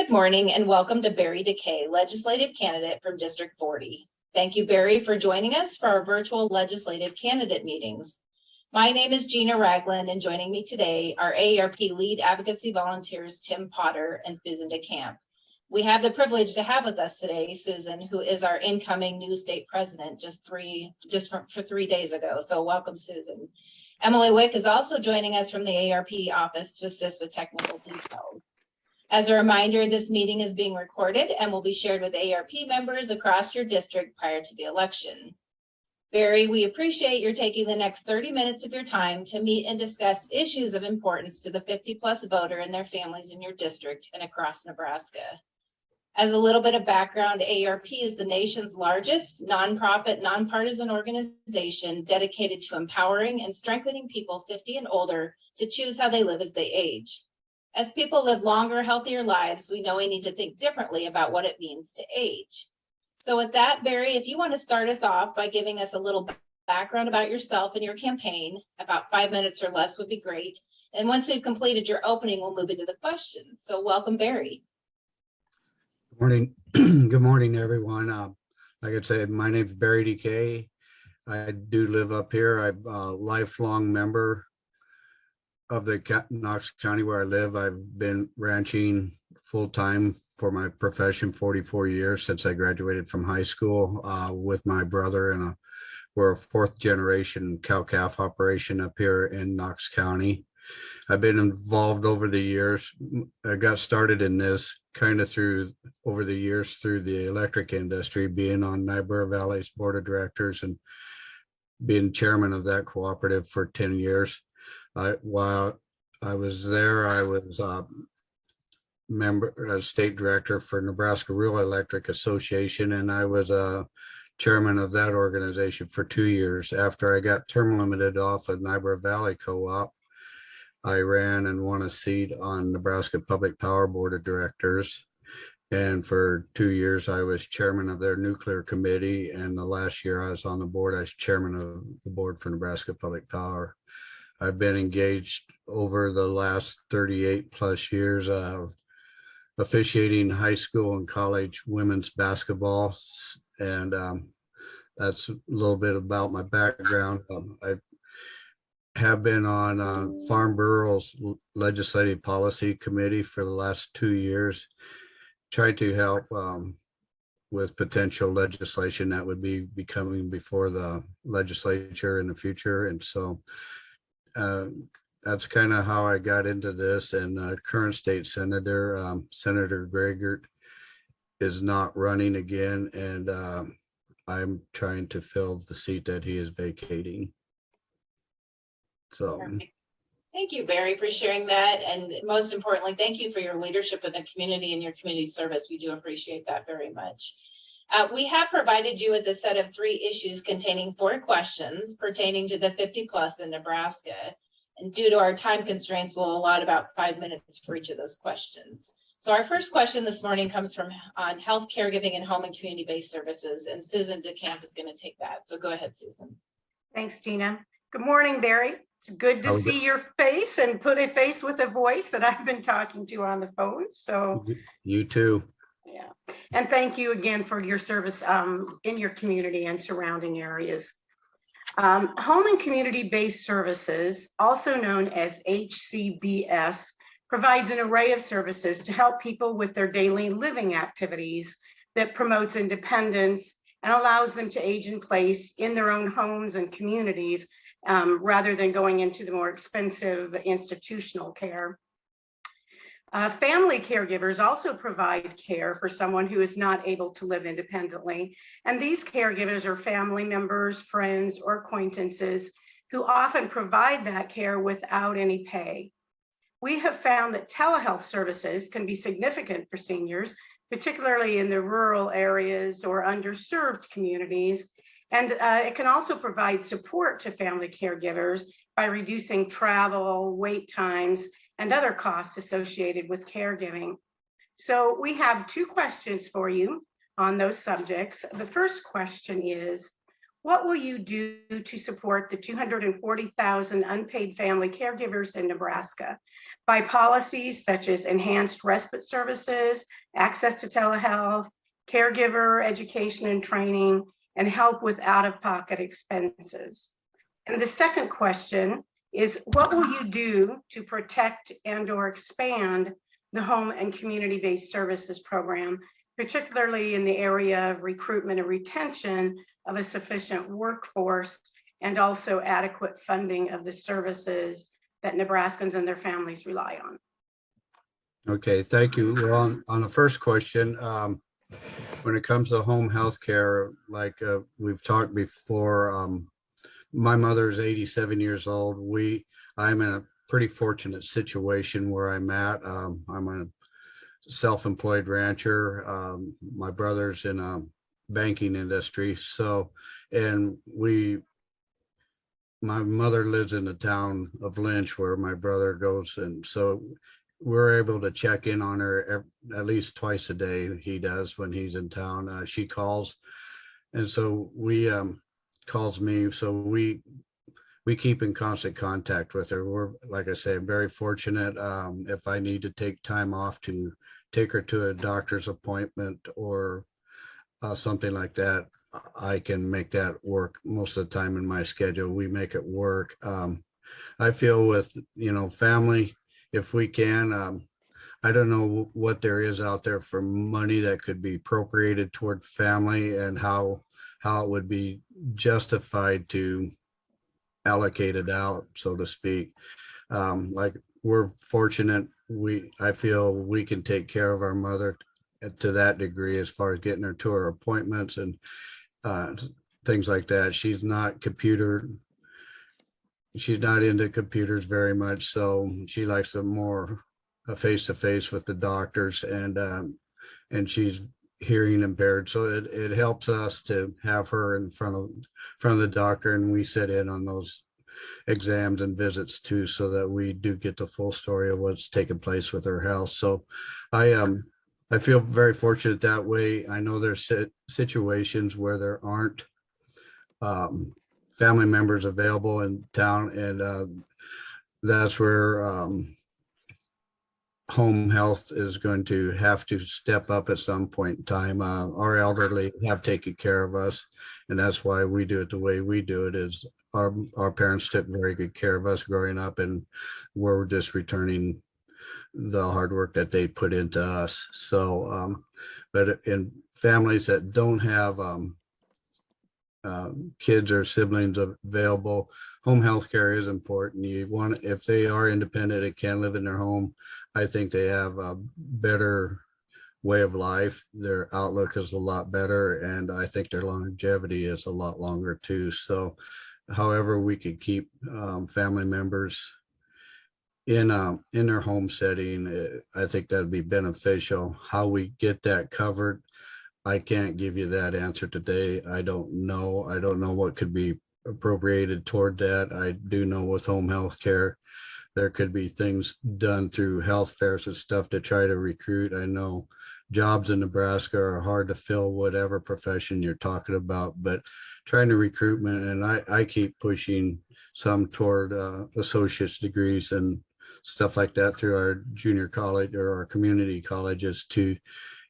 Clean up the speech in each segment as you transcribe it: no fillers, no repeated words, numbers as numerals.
Good morning and welcome to Barry DeKay, legislative candidate from District 40. Thank you, Barry, for joining us for our virtual legislative candidate meetings. My name is Gina Ragland, and joining me today are AARP lead advocacy volunteers Tim Potter and Susan DeCamp. We have the privilege to have with us today Susan, who is our incoming new state president for 3 days ago. So welcome, Susan. Emily Wick is also joining us from the AARP office to assist with technical details. As a reminder, this meeting is being recorded and will be shared with AARP members across your district prior to the election. Barry, we appreciate your taking the next 30 minutes of your time to meet and discuss issues of importance to the 50+ voter and their families in your district and across Nebraska. As a little bit of background, AARP is the nation's largest nonprofit, nonpartisan organization dedicated to empowering and strengthening people 50 and older to choose how they live as they age. As people live longer, healthier lives, we know we need to think differently about what it means to age. So with that, Barry, if you want to start us off by giving us a little background about yourself and your campaign, about 5 minutes or less would be great. And once we've completed your opening, we'll move into the questions. So welcome, Barry. Good morning. Good morning, everyone. Like I said, my name is Barry DeKay. I do live up here. I'm a lifelong member of the Knox County where I live. I've been ranching full-time for my profession 44 years since I graduated from high school with my brother, and we're a 4th generation cow-calf operation up here in Knox County. I've been involved over the years. I got started in this kind of over the years through the electric industry, being on Niobrara Valley's board of directors and being chairman of that cooperative for 10 years. While I was there, I was state director for Nebraska Rural Electric Association, and I was chairman of that organization for 2 years. After I got term limited off of Niobrara Valley Co-op, I ran and won a seat on Nebraska Public Power Board of Directors. And for 2 years, I was chairman of their nuclear committee. And the last year I was on the board, I was chairman of the board for Nebraska Public Power. I've been engaged over the last 38+ years officiating high school and college women's basketball. And that's a little bit about my background. I have been on Farm Burrow's Legislative Policy Committee for the last 2 years, tried to help with potential legislation that would be coming before the legislature in the future. And so that's kind of how I got into this. And current state senator, Senator Gregert, is not running again, and I'm trying to fill the seat that he is vacating. So thank you, Barry, for sharing that. And most importantly, thank you for your leadership in the community and your community service. We do appreciate that very much. We have provided you with a set of 3 issues containing 4 questions pertaining to the 50+ in Nebraska. And due to our time constraints, we'll allot about 5 minutes for each of those questions. So our first question this morning comes on health, caregiving, and home and community-based services. And Susan DeCamp is going to take that. So go ahead, Susan. Thanks, Gina. Good morning, Barry. It's good to see your face and put a face with a voice that I've been talking to on the phone. So you too. Yeah. And thank you again for your service in your community and surrounding areas. Home and community-based services, also known as HCBS, provides an array of services to help people with their daily living activities that promotes independence and allows them to age in place in their own homes and communities rather than going into the more expensive institutional care. Family caregivers also provide care for someone who is not able to live independently. And these caregivers are family members, friends, or acquaintances who often provide that care without any pay. We have found that telehealth services can be significant for seniors, particularly in the rural areas or underserved communities. And it can also provide support to family caregivers by reducing travel, wait times, and other costs associated with caregiving. So we have 2 questions for you on those subjects. The first question is, What will you do to support the 240,000 unpaid family caregivers in Nebraska by policies such as enhanced respite services, access to telehealth, caregiver education and training, and help with out-of-pocket expenses? And the second question is, what will you do to protect and/or expand the home and community-based services program, particularly in the area of recruitment and retention of a sufficient workforce and also adequate funding of the services that Nebraskans and their families rely on? Okay, thank you. Well, on the first question, when it comes to home health care, like we've talked before, my mother is 87 years old. I'm in a pretty fortunate situation where I'm at. I'm a self-employed rancher. My brother's in a banking industry. So, and my mother lives in the town of Lynch where my brother goes. And so we're able to check in on her at least twice a day. He does when he's in town. She calls. And so calls me. So we keep in constant contact with her. We're, like I say, very fortunate. If I need to take time off to take her to a doctor's appointment or something like that, I can make that work most of the time in my schedule. We make it work. I feel with, family, if we can, I don't know what there is out there for money that could be appropriated toward family and how it would be justified to allocate it out, so to speak. Like we're fortunate, I feel we can take care of our mother to that degree as far as getting her to her appointments and things like that. She's not into computers very much, so she likes a more face-to-face with the doctors, and she's hearing impaired, so it helps us to have her in front of the doctor, and we sit in on those exams and visits too, so that we do get the full story of what's taking place with her health. So I feel very fortunate that way. I know there's situations where there aren't family members available in town, and that's where home health is going to have to step up at some point in time. Our elderly have taken care of us, and that's why we do it the way we do it. Is our parents took very good care of us growing up, and we're just returning the hard work that they put into us. So, but in families that don't have kids or siblings available, home health care is important. If they are independent and can live in their home, I think they have a better way of life. Their outlook is a lot better, and I think their longevity is a lot longer too. So however we could keep family members in their home setting, I think that'd be beneficial. How we get that covered, I can't give you that answer today. I don't know what could be appropriated toward that. I do know with home health care, there could be things done through health fairs and stuff to try to recruit. I know jobs in Nebraska are hard to fill, whatever profession you're talking about, but trying to recruitment, and I keep pushing some toward associate's degrees and stuff like that through our junior college or our community colleges to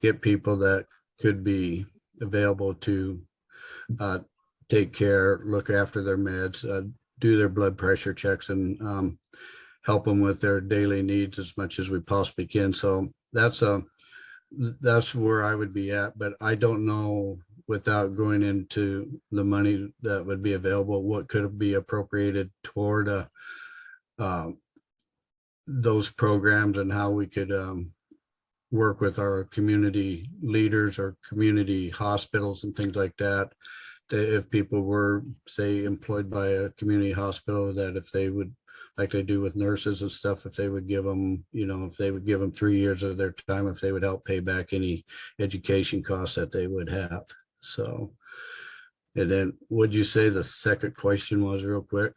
get people that could be available to take care, look after their meds, do their blood pressure checks, and help them with their daily needs as much as we possibly can. So that's where I would be at, but I don't know, without going into the money that would be available, what could be appropriated toward those programs and how we could work with our community leaders or community hospitals and things like that. If people were, say, employed by a community hospital, that if they would, like they do with nurses and stuff, if they would give them, if they would give them 3 years of their time, if they would help pay back any education costs that they would have. So, and then would you say the second question was, real quick?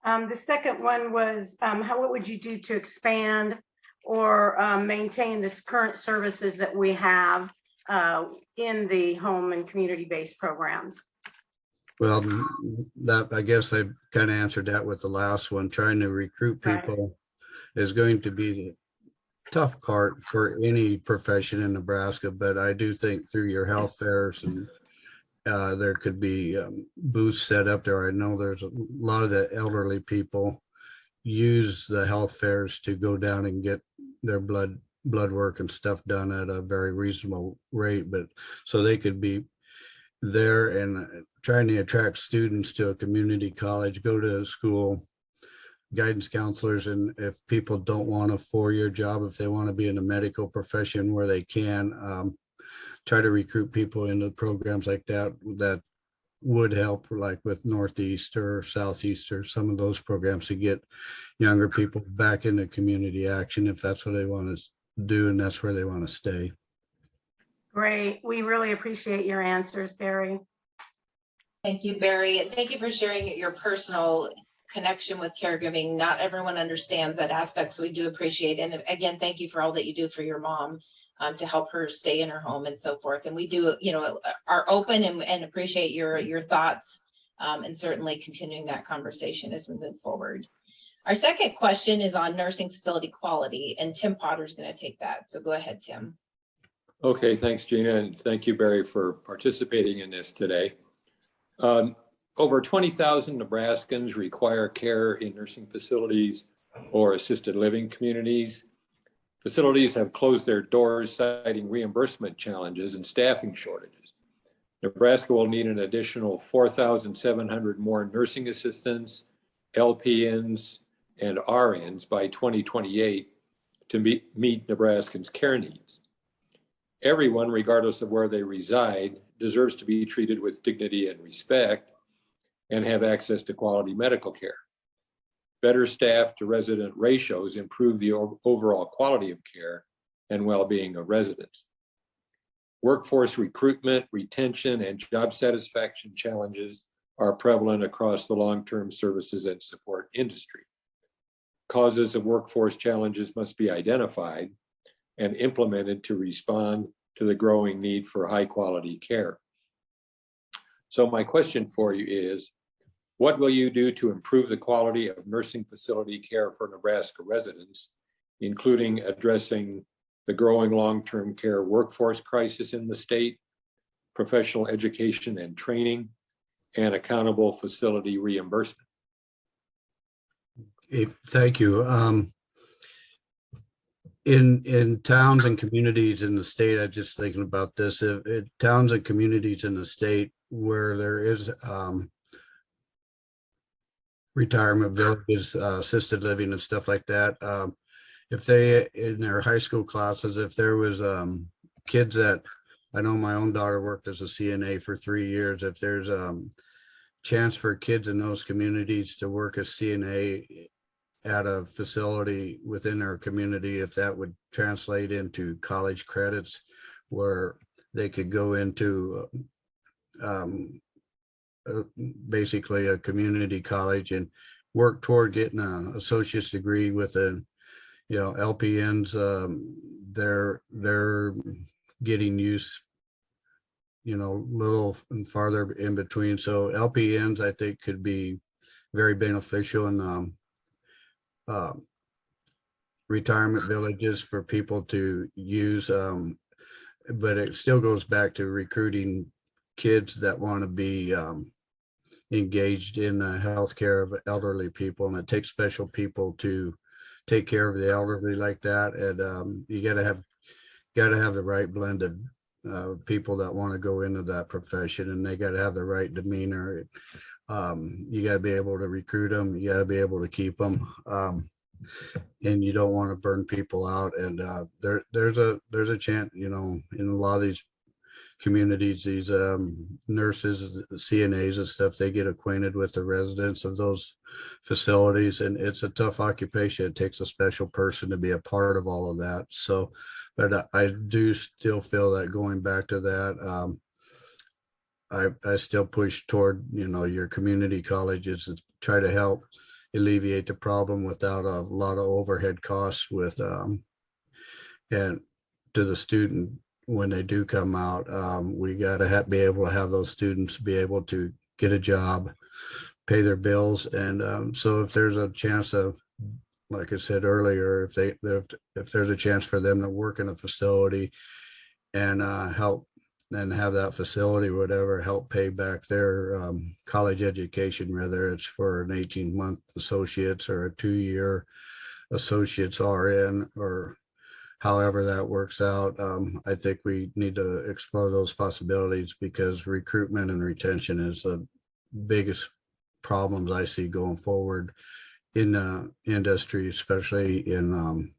The second one was, what would you do to expand or maintain this current services that we have in the home and community-based programs? Well, that, I guess I kind of answered that with the last one. Trying to recruit Right. people is going to be the tough part for any profession in Nebraska, but I do think through your health fairs and there could be booths set up there. I know there's a lot of the elderly people use the health fairs to go down and get their blood work and stuff done at a very reasonable rate, but so they could be there and trying to attract students to a community college, go to school, guidance counselors, and if people don't want a four-year job, if they want to be in a medical profession where they can, try to recruit people into programs like that that would help, like with Northeast or Southeast or some of those programs, to get younger people back into community action if that's what they want to do and that's where they want to stay. Great. We really appreciate your answers, Barry. Thank you, Barry. And thank you for sharing your personal connection with caregiving. Not everyone understands that aspect, so we do appreciate it. And again, thank you for all that you do for your mom to help her stay in her home and so forth. And we do, are open and appreciate your thoughts and certainly continuing that conversation as we move forward. Our second question is on nursing facility quality, and Tim Potter's going to take that. So go ahead, Tim. Okay, thanks, Gina, and thank you, Barry, for participating in this today. Over 20,000 Nebraskans require care in nursing facilities or assisted living communities. Facilities have closed their doors, citing reimbursement challenges and staffing shortages. Nebraska will need an additional 4,700 more nursing assistants, LPNs, and RNs by 2028 to meet Nebraskans' care needs. Everyone, regardless of where they reside, deserves to be treated with dignity and respect and have access to quality medical care. Better staff to resident ratios improve the overall quality of care and well-being of residents. Workforce recruitment, retention, and job satisfaction challenges are prevalent across the long-term services and support industry. Causes of workforce challenges must be identified and implemented to respond to the growing need for high-quality care. So my question for you is, what will you do to improve the quality of nursing facility care for Nebraska residents, including addressing the growing long-term care workforce crisis in the state, professional education and training, and accountable facility reimbursement? Thank you. In towns and communities in the state, I'm just thinking about this, if towns and communities in the state where there is retirement villages, assisted living and stuff like that, if they, in their high school classes, if there was kids that, I know my own daughter worked as a CNA for 3 years, if there's chance for kids in those communities to work as CNA at a facility within our community, if that would translate into college credits where they could go into basically a community college and work toward getting an associate's degree with a, LPNs, they're getting use, little and farther in between. So LPNs, I think, could be very beneficial in retirement villages for people to use, but it still goes back to recruiting kids that want to be engaged in the healthcare of elderly people, and it takes special people to take care of the elderly like that. And you got to have the right blend of people that want to go into that profession, and they got to have the right demeanor. You got to be able to recruit them. You got to be able to keep them. And you don't want to burn people out. And there's a chance, in a lot of these communities, these nurses, CNAs and stuff, they get acquainted with the residents of those facilities, and it's a tough occupation. It takes a special person to be a part of all of that. So, but I do still feel that going back to that, I still push toward, your community colleges to try to help alleviate the problem without a lot of overhead costs with and to the student when they do come out. We got to be able to have those students be able to get a job, pay their bills. And so if there's a chance of, like I said earlier, if there's a chance for them to work in a facility and help and have that facility, whatever, help pay back their college education, whether it's for an 18-month associates or a 2-year associates RN, or however that works out. I think we need to explore those possibilities, because recruitment and retention is the biggest problems I see going forward in the industry, especially in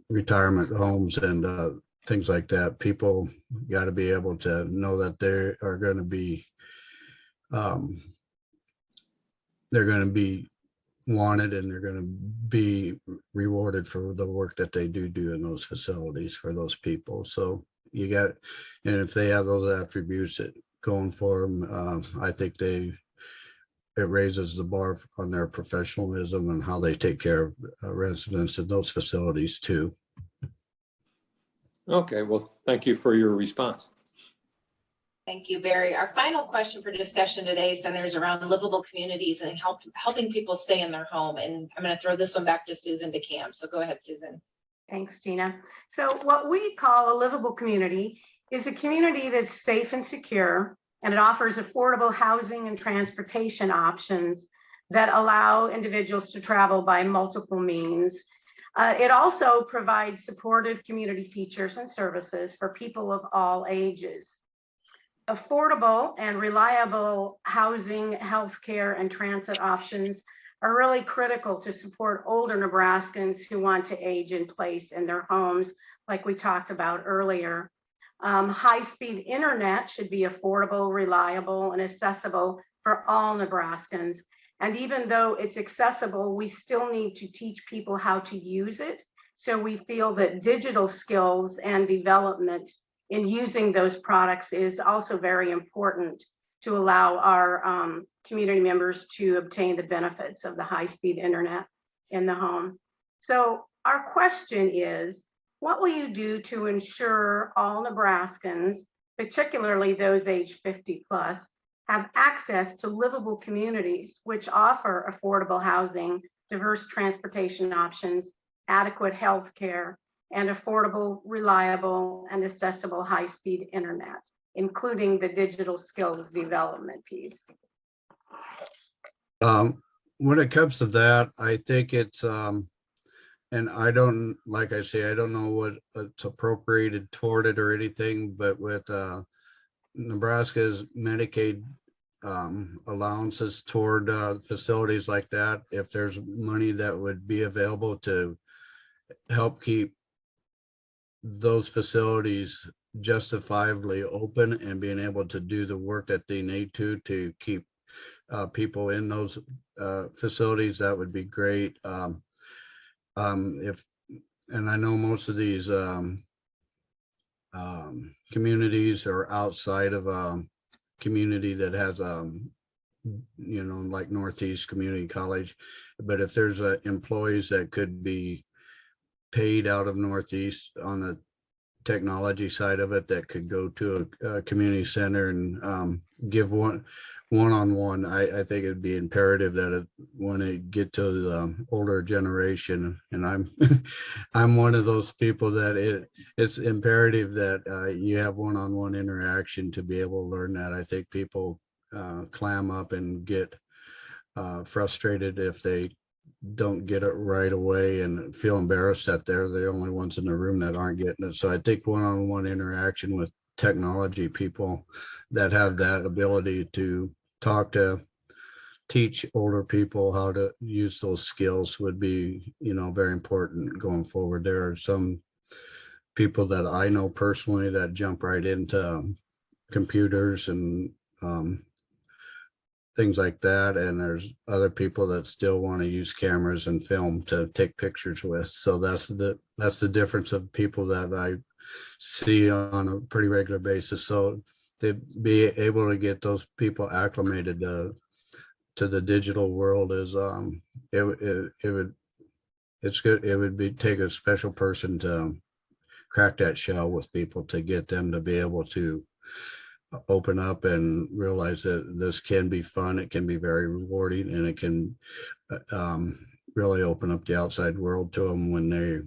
retirement homes and things like that. People got to be able to know that they are going to be they're going to be wanted, and they're going to be rewarded for the work that they do in those facilities for those people. So you got, and if they have those attributes that going for them, I think it raises the bar on their professionalism and how they take care of residents in those facilities too. Okay, well, thank you for your response. Thank you, Barry. Our final question for discussion today centers around livable communities and helping people stay in their home. And I'm going to throw this one back to Susan DeCamp. So go ahead, Susan. Thanks, Gina. So what we call a livable community is a community that's safe and secure, and it offers affordable housing and transportation options that allow individuals to travel by multiple means. It also provides supportive community features and services for people of all ages. Affordable and reliable housing, healthcare, and transit options are really critical to support older Nebraskans who want to age in place in their homes, like we talked about earlier. High-speed internet should be affordable, reliable, and accessible for all Nebraskans. And even though it's accessible, we still need to teach people how to use it. So we feel that digital skills and development in using those products is also very important to allow our community members to obtain the benefits of the high-speed internet in the home. So our question is, what will you do to ensure all Nebraskans, particularly those age 50 plus, have access to livable communities which offer affordable housing, diverse transportation options, adequate health care, and affordable, reliable, and accessible high-speed internet, including the digital skills development piece? When it comes to that, I think it's, and I don't, like I say, I don't know what it's appropriated toward it or anything, but with Nebraska's Medicaid allowances toward facilities like that, if there's money that would be available to help keep those facilities justifiably open and being able to do the work that they need to keep people in those facilities, that would be great. And I know most of these communities are outside of a community that has like Northeast Community College, but if there's employees that could be paid out of Northeast on the technology side of it, that could go to a community center and give one-on-one, I think it'd be imperative that when it get to the older generation, and I'm one of those people that it's imperative that you have one-on-one interaction to be able to learn that. I think people clam up and get frustrated if they don't get it right away and feel embarrassed that they're the only ones in the room that aren't getting it. So I think one-on-one interaction with technology, people that have that ability to teach older people how to use those skills would be, very important going forward. There are some people that I know personally that jump right into computers and things like that, and there's other people that still want to use cameras and film to take pictures with. So that's the difference of people that I see on a pretty regular basis. So to be able to get those people acclimated to the digital world is it's good. It would take a special person to crack that shell with people to get them to be able to open up and realize that this can be fun. It can be very rewarding, and it can really open up the outside world to them when they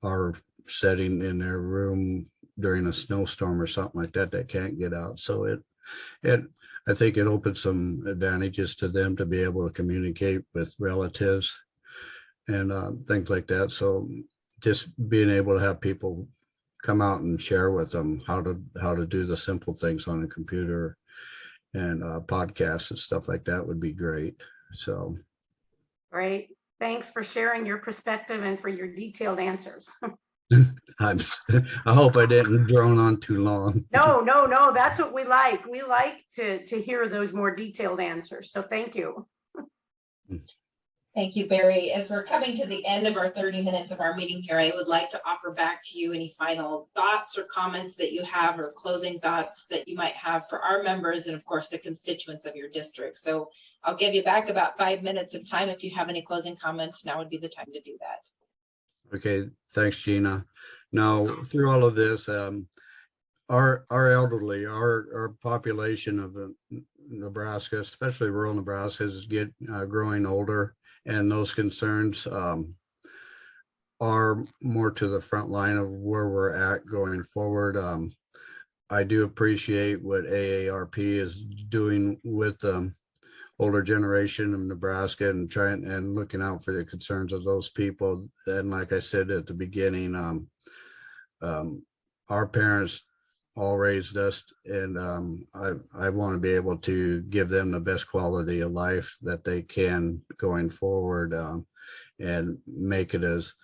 are sitting in their room during a snowstorm or something like that, that can't get out. So I think it opens some advantages to them to be able to communicate with relatives and things like that. So just being able to have people come out and share with them how to do the simple things on a computer and podcasts and stuff like that would be great. So Great. Thanks for sharing your perspective and for your detailed answers. I hope I didn't drone on too long. No, that's what we like. We like to hear those more detailed answers. So thank you. Thank you, Barry. As we're coming to the end of our 30 minutes of our meeting here, I would like to offer back to you any final thoughts or comments that you have, or closing thoughts that you might have for our members and of course the constituents of your district. So I'll give you back about 5 minutes of time. If you have any closing comments, now would be the time to do that. Okay, thanks, Gina. Now, through all of this, our elderly, our population of Nebraska, especially rural Nebraska, is growing older, and those concerns are more to the front line of where we're at going forward. I do appreciate what AARP is doing with the older generation of Nebraska and trying and looking out for the concerns of those people. And like I said at the beginning, our parents all raised us, and I want to be able to give them the best quality of life that they can going forward, and make it as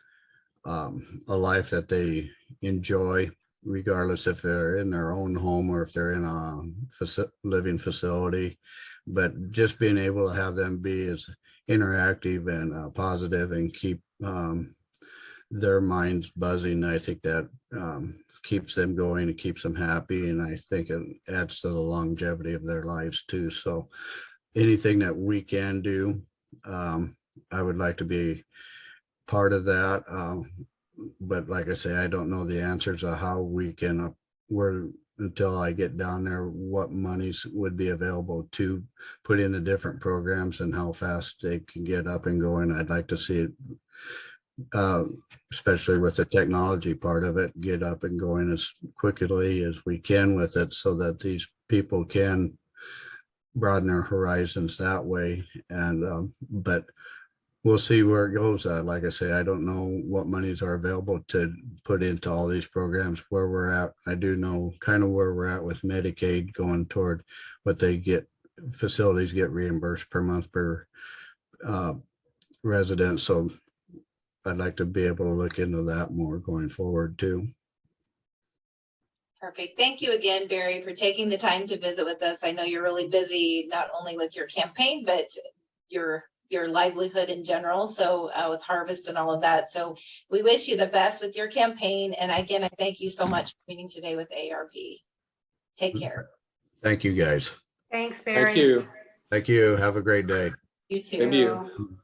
a life that they enjoy, regardless if they're in their own home or if they're in a living facility. But just being able to have them be as interactive and positive and keep their minds buzzing, I think that keeps them going, it keeps them happy, and I think it adds to the longevity of their lives too. So anything that we can do, I would like to be part of that. But like I say, I don't know the answers of how we can, until I get down there, what monies would be available to put into different programs and how fast they can get up and going. I'd like to see it, especially with the technology part of it, get up and going as quickly as we can with it, so that these people can broaden their horizons that way. And but we'll see where it goes. Like I say, I don't know what monies are available to put into all these programs, where we're at. I do know kind of where we're at with Medicaid, going toward what they get, facilities get reimbursed per month per resident. So I'd like to be able to look into that more going forward too. Perfect. Thank you again, Barry, for taking the time to visit with us. I know you're really busy, not only with your campaign, but your livelihood in general. So with harvest and all of that. So we wish you the best with your campaign. And again, I thank you so much for meeting today with AARP. Take care. Thank you, guys. Thanks, Barry. Thank you. Thank you. Have a great day. You too. Same to you.